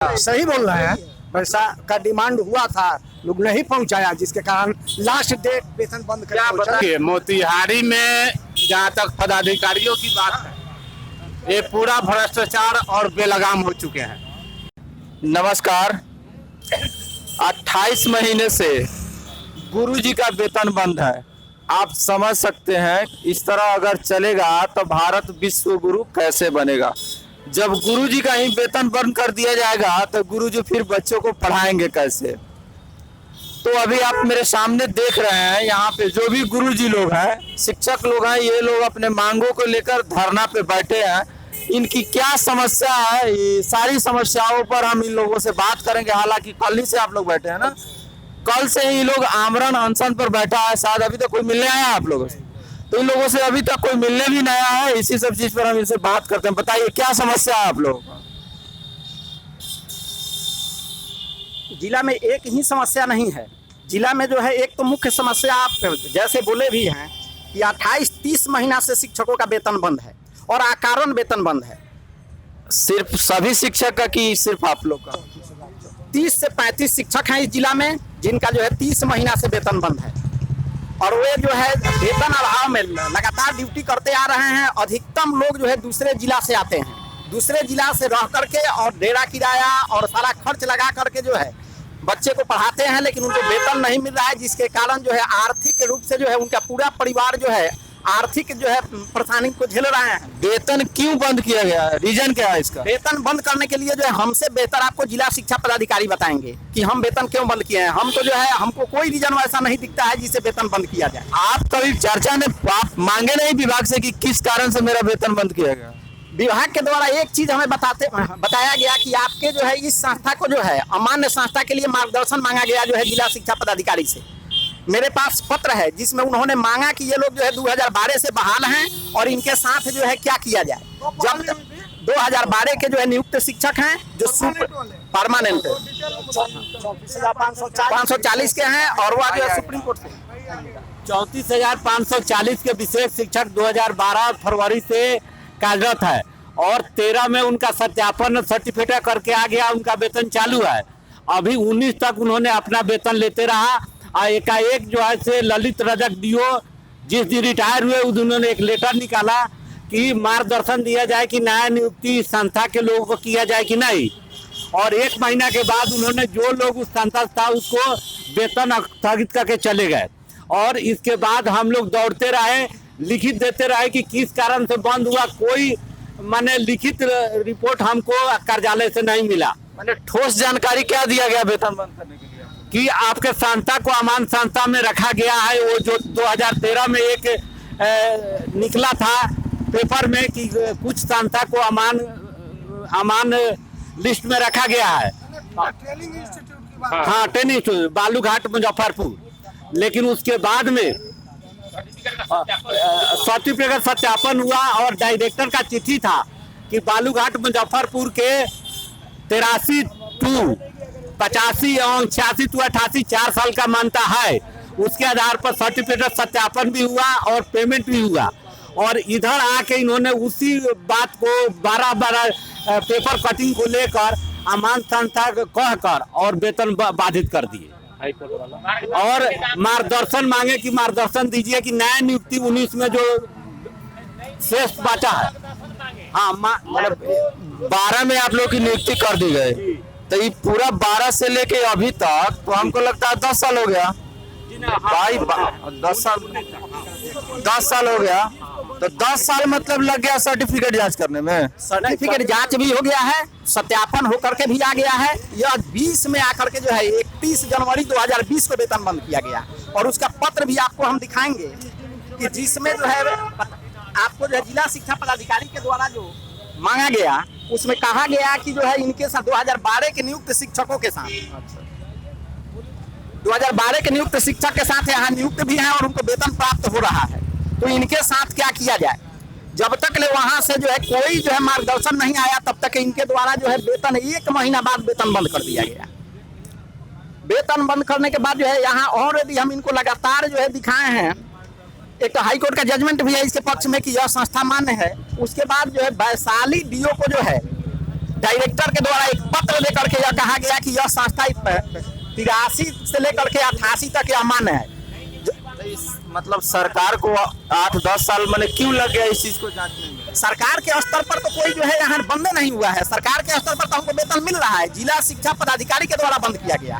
सही बोल रहे हैं। पैसा का डिमांड हुआ था, लोग नहीं पहुंचाया, जिसके कारण लास्ट डेट वेतन बंद कर क्या बताइए, मोतिहारी में जहाँ तक पदाधिकारियों की बात है, ये पूरा भ्रष्टाचार और बेलगाम हो चुके हैं। नमस्कार। 28 महीने से गुरुजी का वेतन बंद है। आप समझ सकते हैं इस तरह अगर चलेगा तो भारत विश्व गुरु कैसे बनेगा। जब गुरुजी का ही वेतन बंद कर दिया जाएगा तो गुरुजी फिर बच्चों को पढ़ाएंगे कैसे। तो अभी आप मेरे सामने देख रहे हैं, यहाँ पे जो भी गुरुजी लोग हैं, शिक्षक लोग हैं, ये लोग अपने मांगों को लेकर धरना पे बैठे हैं। इनकी क्या समस्या है, ये सारी समस्याओं पर हम इन लोगों से बात करेंगे। हालांकि कल ही से आप लोग बैठे हैं ना, कल से ही लोग आमरण अनशन पर बैठा है। शायद अभी तक कोई मिलने आया आप लोगों से, तो इन लोगों से अभी तक कोई मिलने भी नहीं आया है। इसी सब चीज पर हम इनसे बात करते हैं। बताइए क्या समस्या है आप लोगों को। जिला में एक ही समस्या नहीं है। जिला में जो है एक तो मुख्य समस्या आप जैसे बोले भी हैं कि 28-30 महीना से शिक्षकों का वेतन बंद है और अकारण वेतन बंद है। सिर्फ सभी शिक्षक का कि सिर्फ आप लोग का? 30 से 35 शिक्षक हैं इस जिला में, जिनका जो है 30 महीना से वेतन बंद है। और वे जो है वेतन अभाव में लगातार ड्यूटी करते आ रहे हैं। अधिकतम लोग जो है दूसरे जिला से आते हैं, दूसरे जिला से रह करके और डेरा किराया और सारा खर्च लगा करके जो है बच्चे को पढ़ाते हैं, लेकिन उनको वेतन नहीं मिल रहा है, जिसके कारण जो है आर्थिक रूप से जो है उनका पूरा परिवार जो है आर्थिक जो है परेशानी को झेल रहे हैं। वेतन क्यों बंद किया गया है, रीजन क्या है इसका? वेतन बंद करने के लिए जो है हमसे बेहतर आपको जिला शिक्षा पदाधिकारी बताएंगे कि हम वेतन क्यों बंद किए हैं। हम तो जो है हमको कोई रीजन ऐसा नहीं दिखता है जिससे वेतन बंद किया जाए। आप कभी चर्चा में आप मांगे नहीं विभाग से कि किस कारण से मेरा वेतन बंद किया गया? विभाग के द्वारा एक चीज हमें बताया गया कि आपके जो है इस संस्था को जो है अमान्य संस्था के लिए मार्गदर्शन मांगा गया जो है जिला शिक्षा पदाधिकारी से। मेरे पास पत्र है जिसमें उन्होंने मांगा कि ये लोग जो है 2012 से बहाल हैं और इनके साथ जो है क्या किया जाए। जब 2012 के जो है नियुक्त शिक्षक हैं जो परमानेंट 540 के हैं और वह जो है सुप्रीम कोर्ट से 34,540 के विशेष शिक्षक 2012 फरवरी से कार्यरत है और 13 में उनका सत्यापन सर्टिफिकेट करके आ गया, उनका वेतन चालू है। अभी 19 तक उन्होंने अपना वेतन लेते रहा। एकाएक जो है से ललित रजक डीओ जिस दिन रिटायर हुए उस दिन उन्होंने एक लेटर निकाला कि मार्गदर्शन दिया जाए कि नया नियुक्ति संस्था के लोगों को किया जाए कि नहीं। और 1 महीना के बाद उन्होंने जो लोग उस संस्था था उसको वेतन स्थगित करके चले गए। और इसके बाद हम लोग दौड़ते रहे, लिखित देते रहे कि किस कारण से बंद हुआ। कोई माने लिखित रिपोर्ट हमको कार्यालय से नहीं मिला। मैंने ठोस जानकारी क्या दिया गया वेतन बंद करने के लिए? कि आपके संस्था को अमान संस्था में रखा गया है। वो जो 2013 में एक निकला था पेपर में कि कुछ संस्था को अमान लिस्ट में रखा गया है। ट्रेनिंग इंस्टीट्यूट की बात। हाँ, ट्रेनिंग इंस्टीट्यूट बालूघाट मुजफ्फरपुर। लेकिन उसके बाद में सर्टिफिकेट सत्यापन हुआ और डायरेक्टर का चिट्ठी था कि बालूघाट मुजफ्फरपुर के 83 85 एवं 86 to 88 4 साल का मानता है। उसके आधार पर सर्टिफिकेट सत्यापन भी हुआ और पेमेंट भी हुआ। और इधर आके इन्होंने उसी बात को 12 पेपर कटिंग को लेकर अमान संस्था कहकर और वेतन बाधित कर दिए। और मार्गदर्शन मांगे कि मार्गदर्शन दीजिए कि नया नियुक्ति 19 में जो शेष बचा है। हाँ, मतलब 12 में आप लोग की नियुक्ति कर दी गई, तो ये पूरा 12 से लेके अभी तक तो हमको लगता है 10 साल हो गया भाई। 10 साल हो गया, तो 10 साल मतलब लग गया सर्टिफिकेट जांच करने में। सर्टिफिकेट जांच भी हो गया है, सत्यापन होकर के भी आ गया है। यह 20 में आकर के जो है 31 जनवरी 2020 को वेतन बंद किया गया। और उसका पत्र भी आपको हम दिखाएंगे कि जिसमें जो है आपको जो है जिला शिक्षा पदाधिकारी के द्वारा जो मांगा गया उसमें कहा गया कि जो है इनके साथ 2012 के नियुक्त शिक्षकों के साथ 2012 के नियुक्त शिक्षक के साथ यहाँ नियुक्त भी हैं और उनको वेतन प्राप्त हो रहा है। तो इनके साथ क्या किया जाए। जब तक ले वहां से जो है कोई जो है मार्गदर्शन नहीं आया तब तक इनके द्वारा जो है वेतन 1 महीना बाद वेतन बंद कर दिया गया। वेतन बंद करने के बाद जो है यहाँ और यदि हम इनको लगातार जो है दिखाए हैं, एक तो हाई कोर्ट का जजमेंट भी है इसके पक्ष में कि यह संस्था मान्य है। उसके बाद जो है वैशाली डीओ को जो है डायरेक्टर के द्वारा एक पत्र लेकर के यह कहा गया कि यह संस्था 83 से लेकर के 88 तक यह मान्य है। मतलब सरकार को 8-10 साल मैंने क्यों लग गया इस चीज को जांचने में? सरकार के स्तर पर तो कोई जो है यहाँ बंद नहीं हुआ है। सरकार के स्तर पर तो हमको वेतन मिल रहा है, जिला शिक्षा पदाधिकारी के द्वारा बंद किया गया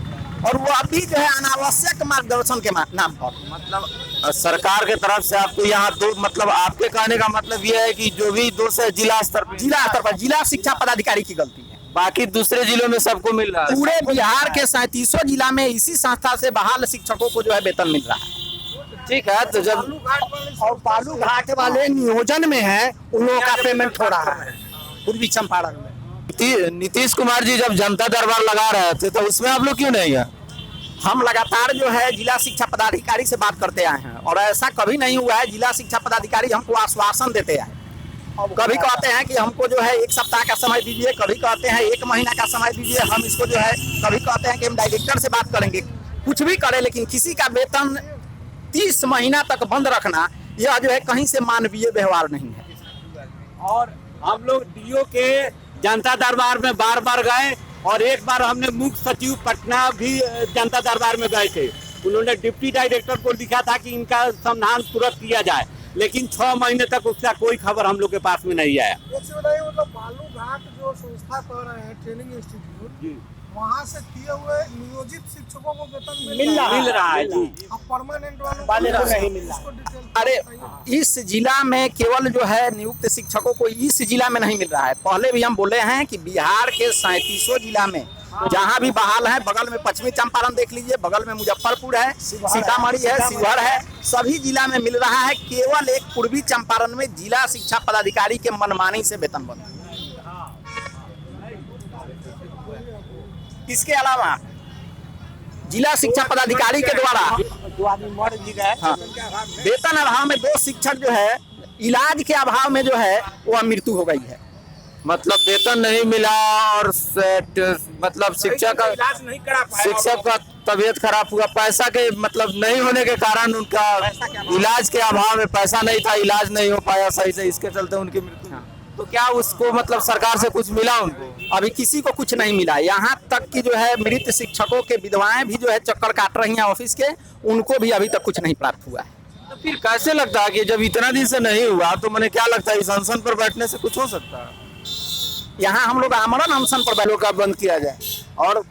और वो अभी जो है अनावश्यक मार्गदर्शन के नाम पर। मतलब सरकार के तरफ से आपको यहाँ दो, मतलब आपके कहने का मतलब ये है कि जो भी दोष है जिला स्तर पर जिला शिक्षा पदाधिकारी की गलती है, बाकी दूसरे जिलों में सबको मिल रहा है। पूरे बिहार के 37 जिला में इसी संस्था से बहाल शिक्षकों को जो है वेतन मिल रहा है। ठीक है, तो जब और बालू घाट वाले नियोजन में है, उन लोगों का पेमेंट हो रहा है पूर्वी चंपारण में। नीतीश कुमार जी जब जनता दरबार लगा रहे थे तो उसमें आप लोग क्यों नहीं है? हम लगातार जो है जिला शिक्षा पदाधिकारी से बात करते आए हैं और ऐसा कभी नहीं हुआ है। जिला शिक्षा पदाधिकारी हमको आश्वासन देते हैं, कभी कहते हैं कि हमको जो है 1 सप्ताह का समय दीजिए, कभी कहते हैं 1 महीना का समय दीजिए, हम इसको जो है कभी कहते हैं कि हम डायरेक्टर से बात करेंगे। कुछ भी करें लेकिन किसी का वेतन 30 महीना तक बंद रखना यह जो है कहीं से मानवीय व्यवहार नहीं है। और हम लोग डीओ के जनता दरबार में बार बार गए और एक बार हमने मुख्य सचिव पटना भी जनता दरबार में गए थे। उन्होंने डिप्टी डायरेक्टर को लिखा था कि इनका समाधान तुरंत किया जाए, लेकिन 6 महीने तक उसका कोई खबर हम लोग के पास में नहीं आया। एक से बताइए, मतलब बालू घाट जो संस्था कर रहे हैं ट्रेनिंग इंस्टीट्यूट, वहाँ से किए हुए नियोजित शिक्षकों को वेतन मिल रहा है जी, अब परमानेंट वालों को नहीं मिल रहा। अरे इस जिला में केवल जो है नियुक्त शिक्षकों को इस जिला में नहीं मिल रहा है। पहले भी हम बोले हैं कि बिहार के 37 जिला में जहाँ भी बहाल है, बगल में पश्चिमी चंपारण देख लीजिए, बगल में मुजफ्फरपुर है, सीतामढ़ी है, शिवहर है, सभी जिला में मिल रहा है। केवल एक पूर्वी चंपारण में जिला शिक्षा पदाधिकारी के मनमानी से वेतन बंद। इसके अलावा जिला शिक्षा पदाधिकारी के द्वारा हाँ, वेतन अभाव में 2 शिक्षक जो है इलाज के अभाव में जो है वह मृत्यु हो गई है। मतलब वेतन नहीं मिला और मतलब शिक्षक का तबीयत खराब हुआ, पैसा के मतलब नहीं होने के कारण उनका इलाज के अभाव में पैसा नहीं था, इलाज नहीं हो पाया सही से, इसके चलते उनकी मृत्यु। तो क्या उसको मतलब सरकार से कुछ मिला उनको? अभी किसी को कुछ नहीं मिला। यहाँ तक कि जो है मृत शिक्षकों के विधवाएं भी जो है चक्कर काट रही हैं ऑफिस के, उनको भी अभी तक कुछ नहीं प्राप्त हुआ है। तो फिर कैसे लगता है कि जब इतना दिन से नहीं हुआ तो मैंने क्या लगता है इस अनशन पर बैठने से कुछ हो सकता है? यहाँ हम लोग आमरण अनशन पर बैलों का बंद किया जाए और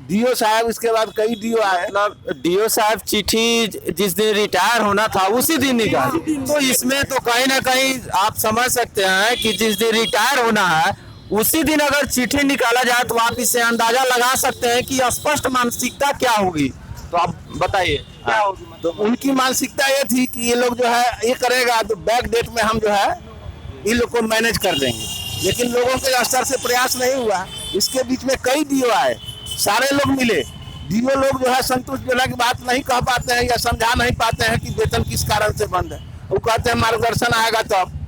डीओ साहब, इसके बाद कई डीओ आए, मतलब डीओ साहब चिट्ठी जिस दिन रिटायर होना था उसी दिन निकाली। तो इसमें तो कहीं ना कहीं आप समझ सकते हैं कि जिस दिन रिटायर होना है उसी दिन अगर चिट्ठी निकाला जाए तो आप इससे अंदाजा लगा सकते हैं कि स्पष्ट मानसिकता क्या होगी। तो आप बताइए क्या होगी? तो उनकी मानसिकता ये थी कि ये लोग जो है ये करेगा तो बैक डेट में हम जो है इन लोग को मैनेज कर देंगे, लेकिन लोगों के स्तर से प्रयास नहीं हुआ। इसके बीच में कई डीओ आए, सारे लोग मिले, डीओ लोग जो है संतुष्टजनक बात नहीं कह पाते हैं या समझा नहीं पाते हैं कि वेतन किस कारण से बंद है। वो कहते हैं मार्गदर्शन आएगा तब।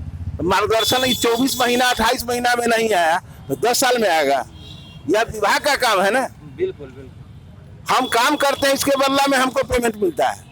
मार्गदर्शन 24 महीना 28 महीना में नहीं आया तो 10 साल में आएगा। यह विभाग का काम है ना। बिल्कुल बिल्कुल, हम काम करते हैं, इसके बदला में हमको पेमेंट मिलता है।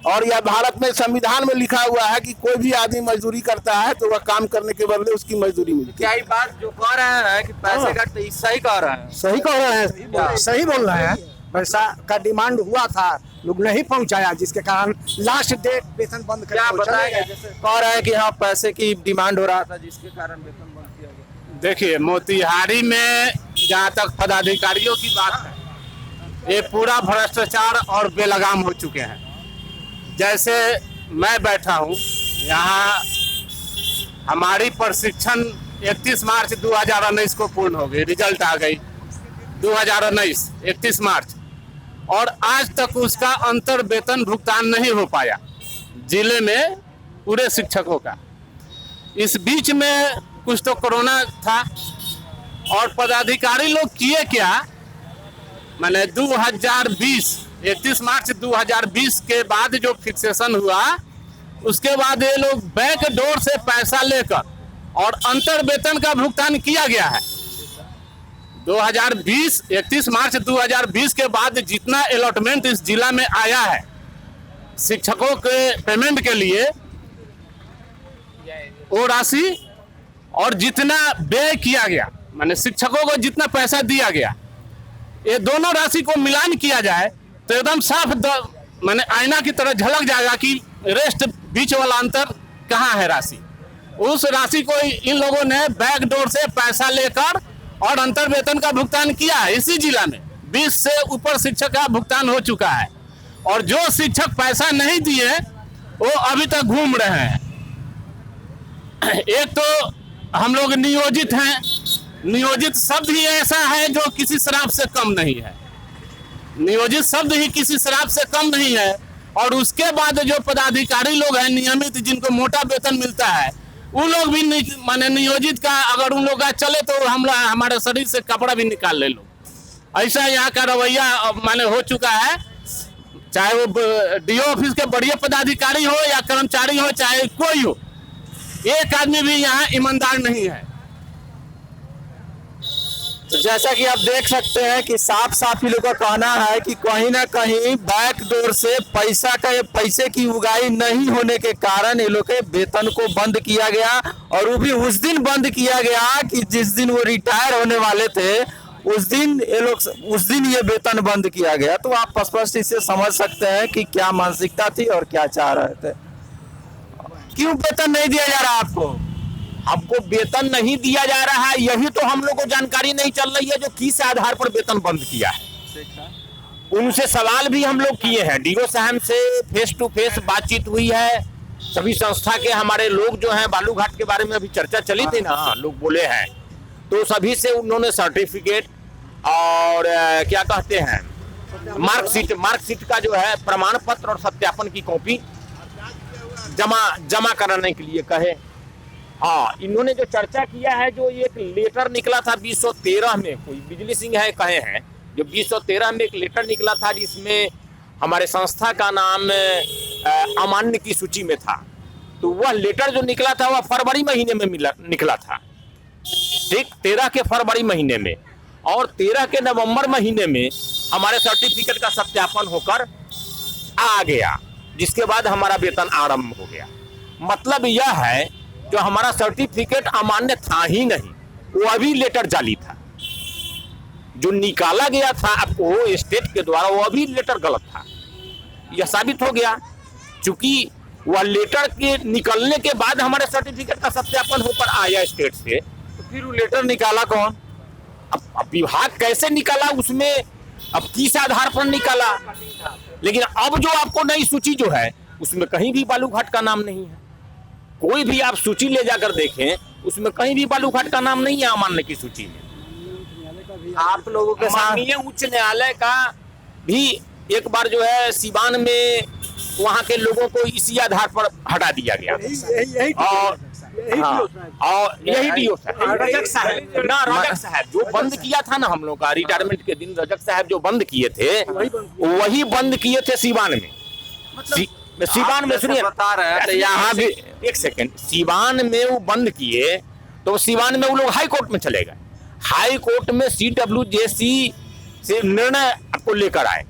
और यह भारत में संविधान में लिखा हुआ है कि कोई भी आदमी मजदूरी करता है तो वह काम करने के बदले उसकी मजदूरी मिलती है। क्या ये बात जो कह रहे हैं कि पैसे का सही कह रहे हैं? सही कह रहे हैं, सही बोल रहे हैं। पैसा का डिमांड हुआ था, लोग नहीं पहुंचाया, जिसके कारण लास्ट डेट वेतन बंद कर क्या बताएगा? जैसे कह रहे हैं कि हाँ पैसे की डिमांड हो रहा था जिसके कारण वेतन बंद किया गया। देखिए, मोतिहारी में जहाँ तक पदाधिकारियों की बात है, ये पूरा भ्रष्टाचार और बेलगाम हो चुके हैं। जैसे मैं बैठा हूँ यहाँ, हमारी प्रशिक्षण 31 मार्च 2019 को पूर्ण हो गई, रिजल्ट आ गई 2019 31 मार्च, और आज तक उसका अंतर वेतन भुगतान नहीं हो पाया जिले में पूरे शिक्षकों का। इस बीच में कुछ तो कोरोना था और पदाधिकारी लोग किए क्या, मैंने 2020 31 मार्च 2020 के बाद जो फिक्सेशन हुआ उसके बाद ये लोग बैक डोर से पैसा लेकर और अंतर वेतन का भुगतान किया गया है। 2020 31 मार्च 2020 के बाद जितना अलॉटमेंट इस जिला में आया है शिक्षकों के पेमेंट के लिए, वो राशि और जितना व्यय किया गया माने शिक्षकों को जितना पैसा दिया गया, ये दोनों राशि को मिलान किया जाए तो एकदम साफ माने आईना की तरह झलक जाएगा कि रेस्ट बीच वाला अंतर कहाँ है राशि। उस राशि को इन लोगों ने बैकडोर से पैसा लेकर और अंतर वेतन का भुगतान किया है। इसी जिला में 20 से ऊपर शिक्षक का भुगतान हो चुका है और जो शिक्षक पैसा नहीं दिए वो अभी तक घूम रहे हैं। एक तो हम लोग नियोजित हैं, नियोजित शब्द ही ऐसा है जो किसी शराब से कम नहीं है, नियोजित शब्द ही किसी शराब से कम नहीं है। और उसके बाद जो पदाधिकारी लोग हैं नियमित, जिनको मोटा वेतन मिलता है, वो लोग भी माने नियोजित का अगर उन लोग का चले तो हमारे शरीर से कपड़ा भी निकाल ले लो, ऐसा यहाँ का रवैया माने हो चुका है। चाहे वो डीओ ऑफिस के बड़े पदाधिकारी हो या कर्मचारी हो, चाहे कोई हो, एक आदमी भी यहाँ ईमानदार नहीं है। तो जैसा कि आप देख सकते हैं कि साफ साफ ही लोग का कहना है कि कहीं ना कहीं बैकडोर से पैसे की उगाही नहीं होने के कारण ये लोग के वेतन को बंद किया गया। और वो भी उस दिन बंद किया गया कि जिस दिन वो रिटायर होने वाले थे, उस दिन ये वेतन बंद किया गया। तो आप स्पष्ट इससे समझ सकते हैं कि क्या मानसिकता थी और क्या चाह रहे थे। क्यों वेतन नहीं दिया जा रहा आपको? हमको वेतन नहीं दिया जा रहा है, यही तो हम लोग को जानकारी नहीं चल रही है जो किस आधार पर वेतन बंद किया है। उनसे सवाल भी हम लोग किए हैं, डीओ साहब से फेस टू फेस बातचीत हुई है। सभी संस्था के हमारे लोग जो हैं, बालूघाट के बारे में अभी चर्चा चली थी ना, लोग बोले हैं, तो सभी से उन्होंने सर्टिफिकेट और क्या कहते हैं मार्कशीट का जो है प्रमाण पत्र और सत्यापन की कॉपी जमा कराने के लिए कहे। हाँ, इन्होंने जो चर्चा किया है, जो एक लेटर निकला था 2013 में, कोई बिजली सिंह है कहे हैं, जो 2013 में एक लेटर निकला था जिसमें हमारे संस्था का नाम अमान्य की सूची में था। तो वह लेटर जो निकला था वह फरवरी महीने में निकला था, ठीक 13 के फरवरी महीने में, और 13 के नवंबर महीने में हमारे सर्टिफिकेट का सत्यापन होकर आ गया, जिसके बाद हमारा वेतन आरंभ हो गया। मतलब यह है जो हमारा सर्टिफिकेट अमान्य था ही नहीं, वो अभी लेटर जाली था। जो निकाला गया था आपको स्टेट के द्वारा, वो अभी लेटर गलत था। यह साबित हो गया, क्योंकि वह लेटर के निकलने के बाद हमारे सर्टिफिकेट का सत्यापन होकर आया स्टेट से, तो फिर वो लेटर निकाला कौन? अब विभाग कैसे निकाला, उसमें अब किस आधार पर निकाला। लेकिन अब जो आपको नई सूची जो है, उसमें कहीं भी बालूघाट का नाम नहीं है। कोई भी आप सूची ले जाकर देखें, उसमें कहीं भी बालूघाट का नाम नहीं है अमान्य की सूची में। आप लोगों के साथ माननीय उच्च न्यायालय का भी एक बार जो है सिवान में वहां के लोगों को इसी आधार पर हटा दिया गया। और यही डीओ रजक साहब जो बंद किया था ना हम लोग का रिटायरमेंट के दिन, रजक साहब जो बंद किए थे, वही बंद किए थे सिवान में। सिवान में सुनिए, बता रहे हैं, यहाँ भी एक सेकंड, सिवान में वो बंद किए तो सिवान में वो लोग हाई कोर्ट में चले गए। हाई कोर्ट में CWJC से निर्णय आपको लेकर आए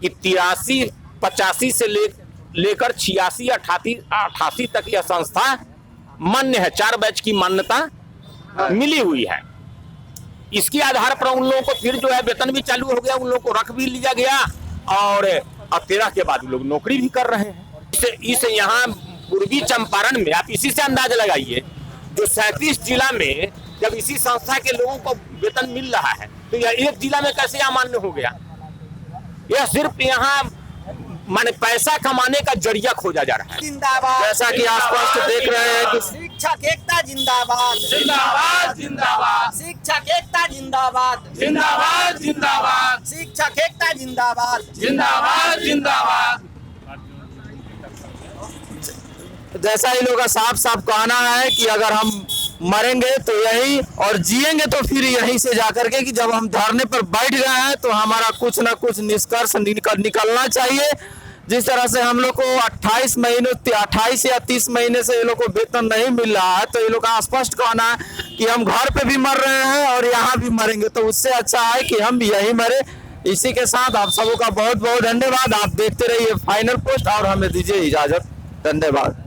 कि 83, 85 से लेकर 86, 88 तक यह संस्था मान्य है, 4 बैच की मान्यता मिली हुई है। इसके आधार पर उन लोगों को फिर जो है वेतन भी चालू हो गया, उन लोगों को रख भी लिया गया, और अब 13 के बाद लोग नौकरी भी कर रहे हैं। इस यहाँ पूर्वी चंपारण में आप इसी से अंदाज लगाइए, जो 37 जिला में जब इसी संस्था के लोगों को वेतन मिल रहा है, तो यह एक जिला में कैसे अमान्य हो गया। यह सिर्फ यहाँ माने पैसा कमाने का जरिया खोजा जा रहा है। जिंदाबाद। जैसा कि आप स्पष्ट देख रहे हैं कि शिक्षक एकता जिंदाबाद, जिंदाबाद जिंदाबाद शिक्षक एकता जिंदाबाद, जिंदाबाद जिंदाबाद शिक्षक एकता जिंदाबाद। जिंदाबाद जिंदाबाद। जैसा ही लोगों का साफ साफ कहना है कि अगर हम मरेंगे तो यही और जिएंगे तो फिर यहीं से जाकर के, कि जब हम धरने पर बैठ गए हैं तो हमारा कुछ ना कुछ निष्कर्ष निकलना चाहिए। जिस तरह से हम लोग को 28 या 30 महीने से ये लोग को वेतन नहीं मिल रहा है, तो ये लोग का स्पष्ट कहना है कि हम घर पे भी मर रहे हैं और यहाँ भी मरेंगे, तो उससे अच्छा है कि हम यही मरे। इसी के साथ आप सबों का बहुत बहुत धन्यवाद। आप देखते रहिए फाइनल पोस्ट और हमें दीजिए इजाजत। धन्यवाद।